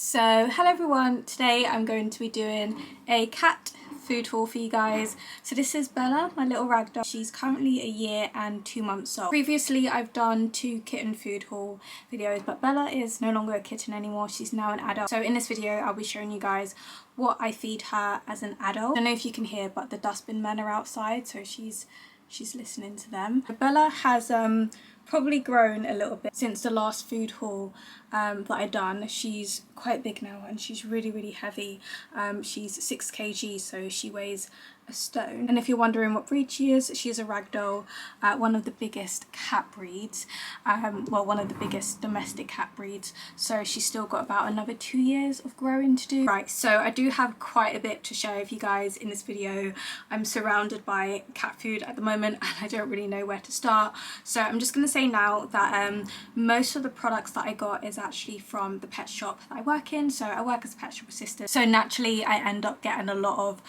So hello everyone, today I'm going to be doing a cat food haul for you guys. So this is Bella, my little ragdoll. She's currently a year and 2 months old. Previously I've done 2 kitten food haul videos, but Bella is no longer a kitten anymore. She's now an adult. So in this video I'll be showing you guys what I feed her as an adult. I don't know if you can hear, but the dustbin men are outside, so she's listening to them. Bella has probably grown a little bit since the last food haul that I done. She's quite big now and she's really heavy. She's 6 kg, so she weighs a stone. And if you're wondering what breed she is a ragdoll, one of the biggest cat breeds, well, one of the biggest domestic cat breeds. So she's still got about another 2 years of growing to do. Right, so I do have quite a bit to share with you guys in this video. I'm surrounded by cat food at the moment and I don't really know where to start. So I'm just gonna say now that most of the products that I got is actually from the pet shop that I work in. So I work as a pet shop assistant, so naturally I end up getting a lot of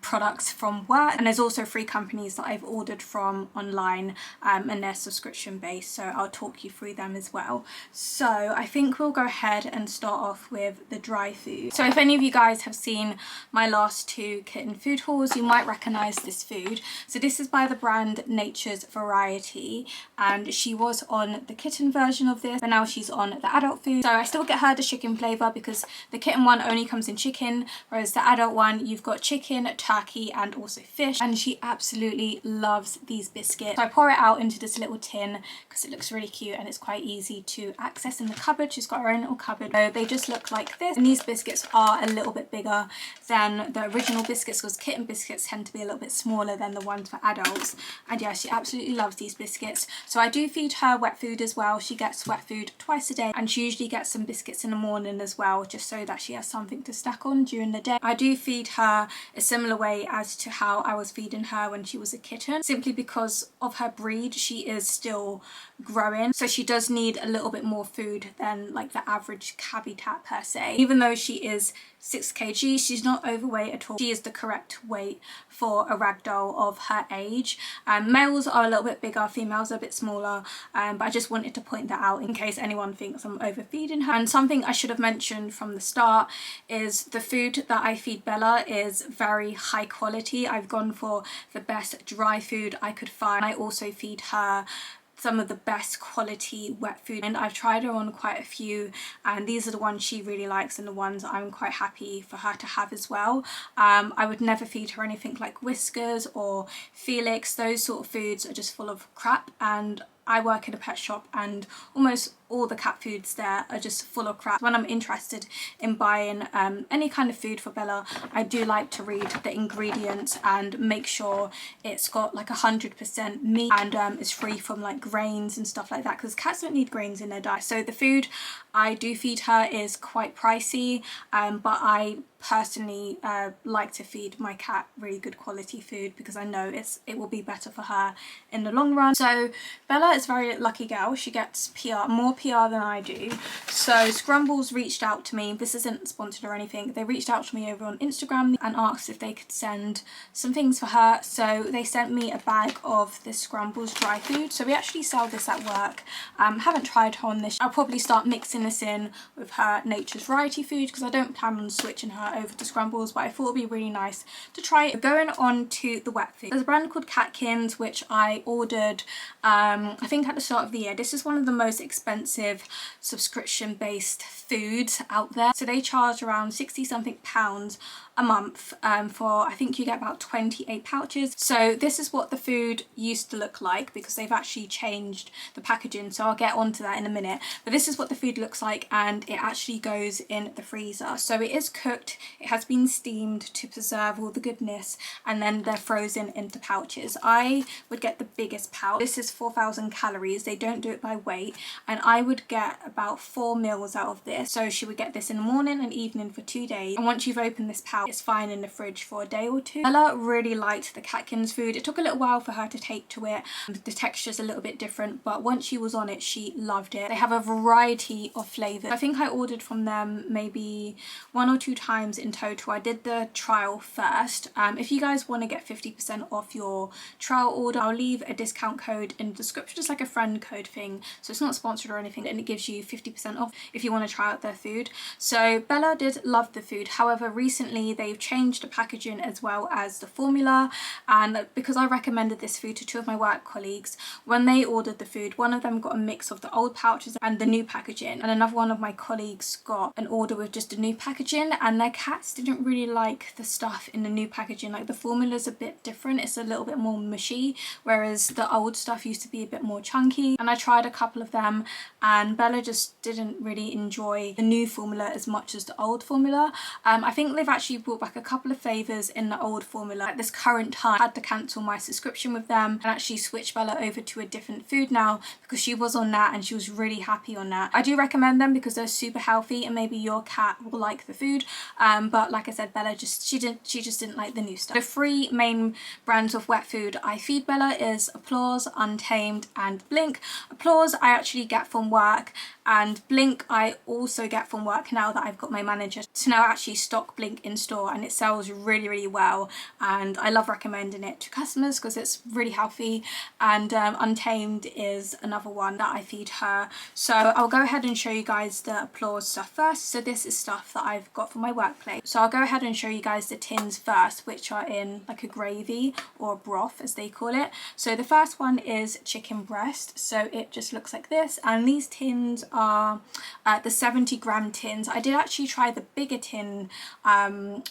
products from work, and there's also 3 companies that I've ordered from online and they're subscription based, so I'll talk you through them as well. So I think we'll go ahead and start off with the dry food. So if any of you guys have seen my last 2 kitten food hauls, you might recognize this food. So this is by the brand Nature's Variety, and she was on the kitten version of this, but now she's on the adult food. So I still get her the chicken flavor because the kitten one only comes in chicken, whereas the adult one you've got chicken, turkey and also fish, and she absolutely loves these biscuits. So I pour it out into this little tin because it looks really cute and it's quite easy to access in the cupboard. She's got her own little cupboard. So they just look like this, and these biscuits are a little bit bigger than the original biscuits because kitten biscuits tend to be a little bit smaller than the ones for adults. And yeah, she absolutely loves these biscuits. So I do feed her wet food as well. She gets wet food twice a day, and she usually gets some biscuits in the morning as well, just so that she has something to snack on during the day. I do feed her a similar way as to how I was feeding her when she was a kitten, simply because of her breed. She is still growing, so she does need a little bit more food than like the average cabitat per se. Even though she is 6 kg, she's not overweight at all. She is the correct weight for a ragdoll of her age. Males are a little bit bigger, females are a bit smaller, but I just wanted to point that out in case anyone thinks I'm overfeeding her. And something I should have mentioned from the start is the food that I feed Bella is very high quality. I've gone for the best dry food I could find. I also feed her some of the best quality wet food, and I've tried her on quite a few, and these are the ones she really likes and the ones I'm quite happy for her to have as well. I would never feed her anything like Whiskers or Felix. Those sort of foods are just full of crap, and I work in a pet shop and almost all the cat foods there are just full of crap. When I'm interested in buying any kind of food for Bella, I do like to read the ingredients and make sure it's got like 100% meat and is free from like grains and stuff like that, because cats don't need grains in their diet. So the food I do feed her is quite pricey, but I personally like to feed my cat really good quality food because I know it will be better for her in the long run. So Bella is a very lucky girl. She gets more PR than I do. So Scrumbles reached out to me. This isn't sponsored or anything. They reached out to me over on Instagram and asked if they could send some things for her. So they sent me a bag of this Scrumbles dry food. So we actually sell this at work. Haven't tried her on this. I'll probably start mixing this in with her Nature's Variety food because I don't plan on switching her over to Scrumbles, but I thought it would be really nice to try it. Going on to the wet food, there's a brand called Katkins which I ordered I think at the start of the year. This is one of the most expensive subscription based foods out there. So they charge around 60 something pounds a month for, I think you get about 28 pouches. So this is what the food used to look like because they've actually changed the packaging, so I'll get onto that in a minute. But this is what the food looks like, and it actually goes in the freezer. So it is cooked, it has been steamed to preserve all the goodness, and then they're frozen into pouches. I would get the biggest pouch. This is 4,000 calories. They don't do it by weight, and I would get about 4 meals out of this. So she would get this in the morning and evening for 2 days, and once you've opened this pouch, it's fine in the fridge for a day or 2. Bella really liked the Katkins food. It took a little while for her to take to it. The texture's a little bit different, but once she was on it, she loved it. They have a variety of flavours. I think I ordered from them maybe 1 or 2 times items in total. I did the trial first. If you guys want to get 50% off your trial order, I'll leave a discount code in the description, just like a friend code thing, so it's not sponsored or anything, and it gives you 50% off if you want to try out their food. So Bella did love the food. However, recently they've changed the packaging as well as the formula, and because I recommended this food to two of my work colleagues, when they ordered the food, one of them got a mix of the old pouches and the new packaging, and another one of my colleagues got an order with just the new packaging, and their cats didn't really like the stuff in the new packaging. Like, the formula's a bit different, it's a little bit more mushy, whereas the old stuff used to be a bit more chunky. And I tried a couple of them, and Bella just didn't really enjoy the new formula as much as the old formula. I think they've actually brought back a couple of flavours in the old formula at this current time. I had to cancel my subscription with them and actually switch Bella over to a different food now, because she was on that and she was really happy on that. I do recommend them because they're super healthy, and maybe your cat will like the food, but like I said, Bella just didn't like the new stuff. The three main brands of wet food I feed Bella is Applaws, Untamed and Blink. Applaws I actually get from work, and Blink I also get from work now that I've got my manager to now actually stock Blink in store, and it sells really well, and I love recommending it to customers because it's really healthy. And Untamed is another one that I feed her. So I'll go ahead and show you guys the Applaws stuff first. So this is stuff that I've got for my workplace. So I'll go ahead and show you guys the tins first, which are in like a gravy or a broth as they call it. So the first one is chicken breast, so it just looks like this, and these tins are the 70-gram tins. I did actually try the bigger tin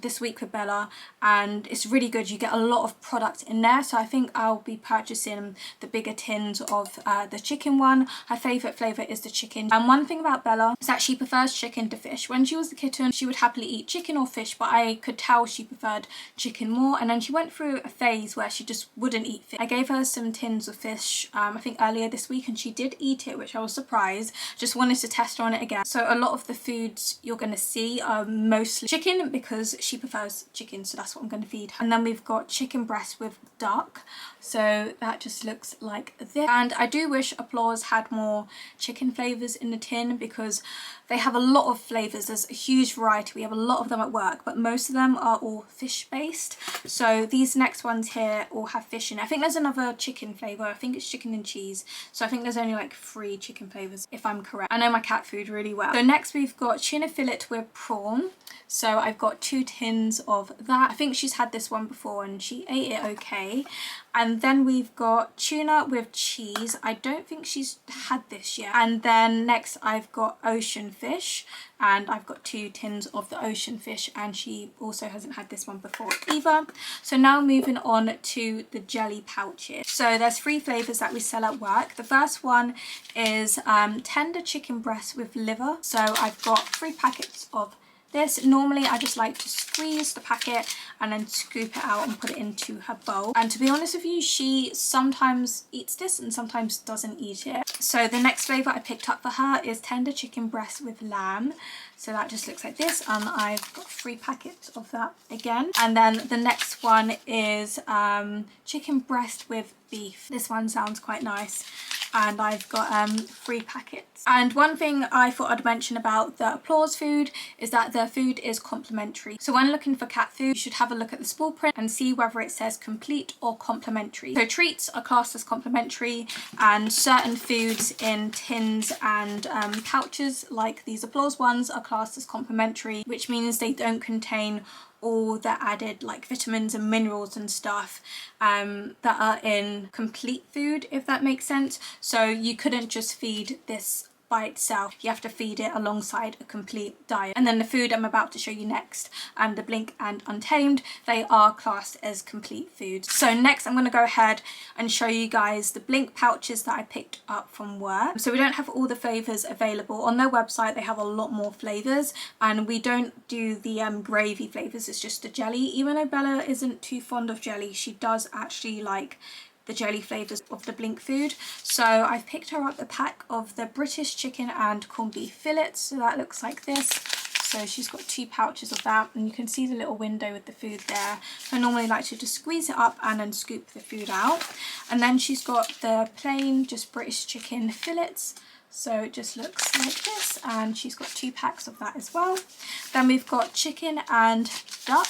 this week with Bella, and it's really good. You get a lot of product in there, so I think I'll be purchasing the bigger tins of the chicken one. Her favourite flavour is the chicken. And one thing about Bella is that she prefers chicken to fish. When she was a kitten, she would happily eat chicken or fish, but I could tell she preferred chicken more, and then she went through a phase where she just wouldn't eat fish. I gave her some tins of fish I think earlier this week, and she did eat it, which I was surprised. Just wanted to test her on it again. So a lot of the foods you're going to see are mostly chicken because she prefers chicken, so that's what I'm going to feed her. And then we've got chicken breast with duck, so that just looks like this. And I do wish Applaws had more chicken flavours in the tin, because they have a lot of flavours. There's a huge variety. We have a lot of them at work, but most of them are all fish based. So these next ones here all have fish in it. I think there's another chicken flavour. I think it's chicken and cheese. So I think there's only like 3 chicken flavours if I'm correct. I know my cat food really well. So next we've got tuna fillet with prawn. So I've got 2 tins of that. I think she's had this one before and she ate it okay. And then we've got tuna with cheese. I don't think she's had this yet. And then next I've got ocean fish, and I've got 2 tins of the ocean fish, and she also hasn't had this one before either. So now moving on to the jelly pouches. So there's 3 flavours that we sell at work. The first one is tender chicken breast with liver. So I've got 3 packets of this. Normally I just like to squeeze the packet and then scoop it out and put it into her bowl, and to be honest with you, she sometimes eats this and sometimes doesn't eat it. So the next flavour I picked up for her is tender chicken breast with lamb. So that just looks like this, and I've got 3 packets of that again. And then the next one is chicken breast with beef. This one sounds quite nice, and I've got 3 packets. And one thing I thought I'd mention about the Applaws food is that their food is complimentary. So when looking for cat food, you should have a look at the small print and see whether it says complete or complimentary. So treats are classed as complimentary, and certain foods in tins and pouches like these Applaws ones are classed as complimentary, which means they don't contain all the added like vitamins and minerals and stuff that are in complete food, if that makes sense. So you couldn't just feed this by itself, you have to feed it alongside a complete diet. And then the food I'm about to show you next, the Blink and Untamed, they are classed as complete food. So next I'm going to go ahead and show you guys the Blink pouches that I picked up from work. So we don't have all the flavours available. On their website they have a lot more flavours, and we don't do the gravy flavours, it's just the jelly. Even though Bella isn't too fond of jelly, she does actually like the jelly flavours of the Blink food. So I've picked her up a pack of the British chicken and corned beef fillets. So that looks like this. So she's got 2 pouches of that, and you can see the little window with the food there. So I normally like to just squeeze it up and then scoop the food out. And then she's got the plain just British chicken fillets. So it just looks like this, and she's got 2 packs of that as well. Then we've got chicken and duck.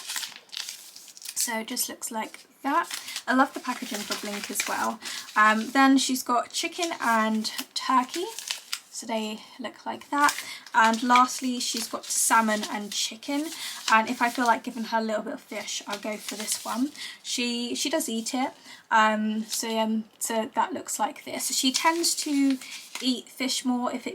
So it just looks like that. I love the packaging for Blink as well. Then she's got chicken and turkey. So they look like that. And lastly, she's got salmon and chicken. And if I feel like giving her a little bit of fish, I'll go for this one. She does eat it. So that looks like this. She tends to eat fish more if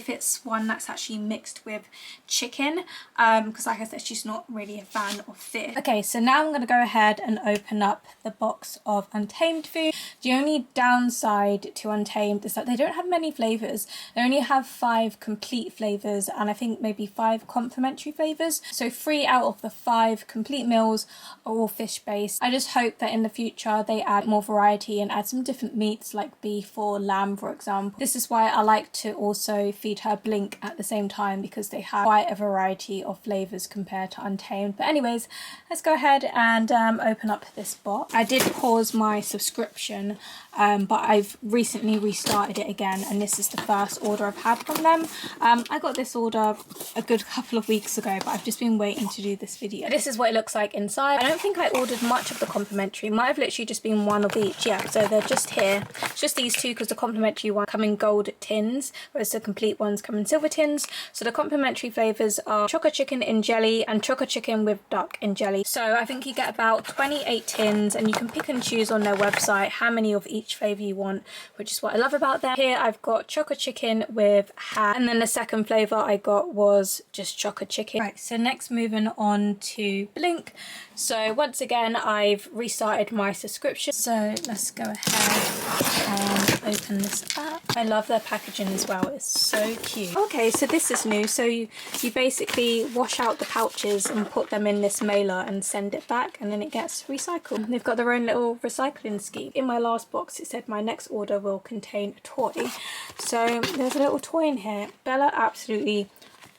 it's one that's actually mixed with chicken, because like I said, she's not really a fan of fish. Okay, so now I'm going to go ahead and open up the box of Untamed food. The only downside to Untamed is that they don't have many flavours. They only have 5 complete flavours and I think maybe 5 complimentary flavours. So 3 out of the 5 complete meals are all fish based. I just hope that in the future they add more variety and add some different meats like beef or lamb, for example. This is why I like to also feed her Blink at the same time, because they have quite a variety of flavours compared to Untamed. But anyways, let's go ahead and open up this box. I did pause my subscription, but I've recently restarted it again, and this is the first order I've had from them. I got this order a good couple of weeks ago, but I've just been waiting to do this video. This is what it looks like inside. I don't think I ordered much of the complimentary. It might have literally just been 1 of each. Yeah, so they're just here. It's just these 2 because the complimentary one come in gold tins, whereas the complete ones come in silver tins. So the complimentary flavours are choco chicken in jelly and choco chicken with duck in jelly. So I think you get about 28 tins, and you can pick and choose on their website how many of each flavour you want, which is what I love about them. Here I've got choco chicken with ham, and then the second flavour I got was just choco chicken. Right, so next moving on to Blink. So once again I've restarted my subscription, so let's go ahead and open this up. I love their packaging as well, it's so cute. Okay, so this is new. So you basically wash out the pouches and put them in this mailer and send it back, and then it gets recycled. They've got their own little recycling scheme. In my last box it said my next order will contain a toy, so there's a little toy in here. Bella absolutely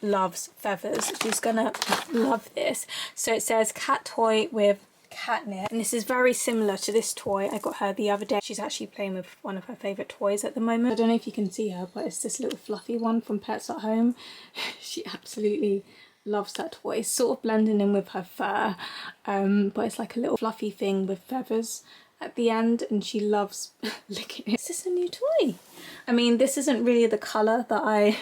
loves feathers. She's gonna love this. So it says cat toy with catnip, and this is very similar to this toy I got her the other day. She's actually playing with one of her favourite toys at the moment. I don't know if you can see her, but it's this little fluffy one from Pets at Home. She absolutely loves that toy. It's sort of blending in with her fur, but it's like a little fluffy thing with feathers at the end, and she loves licking it. Is this a new toy? I mean, this isn't really the colour that I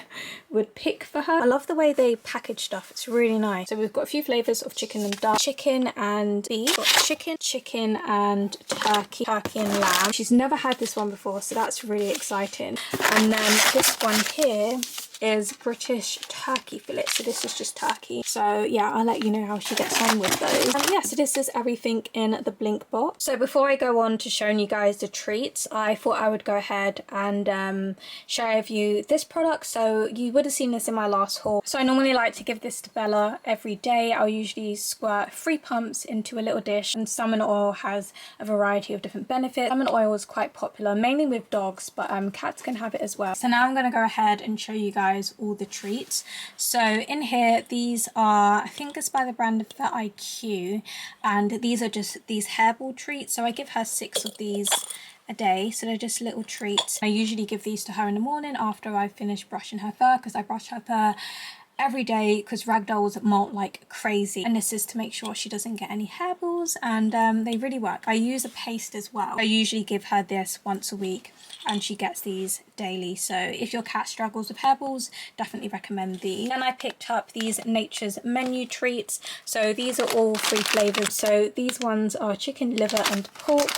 would pick for her. I love the way they package stuff. It's really nice. So we've got a few flavours of chicken and duck, chicken and beef, got chicken and turkey and lamb. She's never had this one before, so that's really exciting. And then this one here is British turkey fillet. So this is just turkey. So yeah, I'll let you know how she gets on with those. And yeah, so this is everything in the Blink box. So before I go on to showing you guys the treats, I thought I would go ahead and share with you this product. So you would have seen this in my last haul. So I normally like to give this to Bella every day. I'll usually squirt 3 pumps into a little dish, and salmon oil has a variety of different benefits. Salmon oil is quite popular, mainly with dogs, but cats can have it as well. So now I'm going to go ahead and show you guys all the treats. So in here, these are, I think it's by the brand of Vet IQ, and these are just these hairball treats. So I give her 6 of these a day, so they're just little treats. I usually give these to her in the morning after I finish brushing her fur, because I brush her fur every day because ragdolls molt like crazy, and this is to make sure she doesn't get any hairballs, and they really work. I use a paste as well. I usually give her this once a week, and she gets these daily. So if your cat struggles with hairballs, definitely recommend these. Then I picked up these Nature's Menu treats. So these are all 3 flavours. So these ones are chicken liver and pork.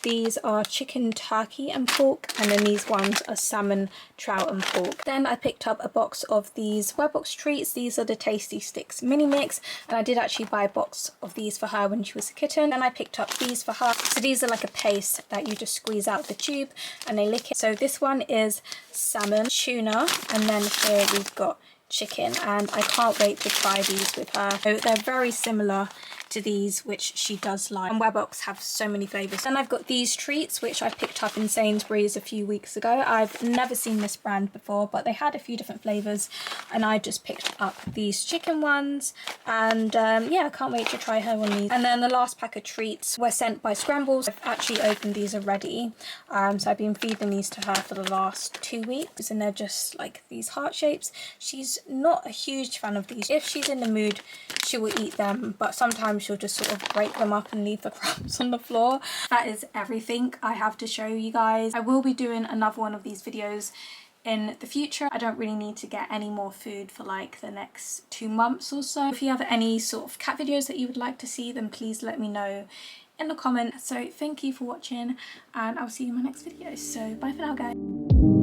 These are chicken, turkey and pork, and then these ones are salmon, trout and pork. Then I picked up a box of these Webbox treats. These are the Tasty Sticks mini mix, and I did actually buy a box of these for her when she was a kitten. Then I picked up these for her. So these are like a paste that you just squeeze out the tube and they lick it. So this one is salmon, tuna, and then here we've got chicken, and I can't wait to try these with her. So they're very similar to these, which she does like. And Webbox have so many flavours. Then I've got these treats, which I picked up in Sainsbury's a few weeks ago. I've never seen this brand before, but they had a few different flavours, and I just picked up these chicken ones. And yeah, I can't wait to try her on these. And then the last pack of treats were sent by Scrambles. I've actually opened these already. So I've been feeding these to her for the last 2 weeks, and they're just like these heart shapes. She's not a huge fan of these. If she's in the mood, she will eat them, but sometimes she'll just sort of break them up and leave the crumbs on the floor. That is everything I have to show you guys. I will be doing another one of these videos in the future. I don't really need to get any more food for like the next 2 months or so. If you have any sort of cat videos that you would like to see, then please let me know in the comments. So thank you for watching, and I'll see you in my next video. So bye for now, guys.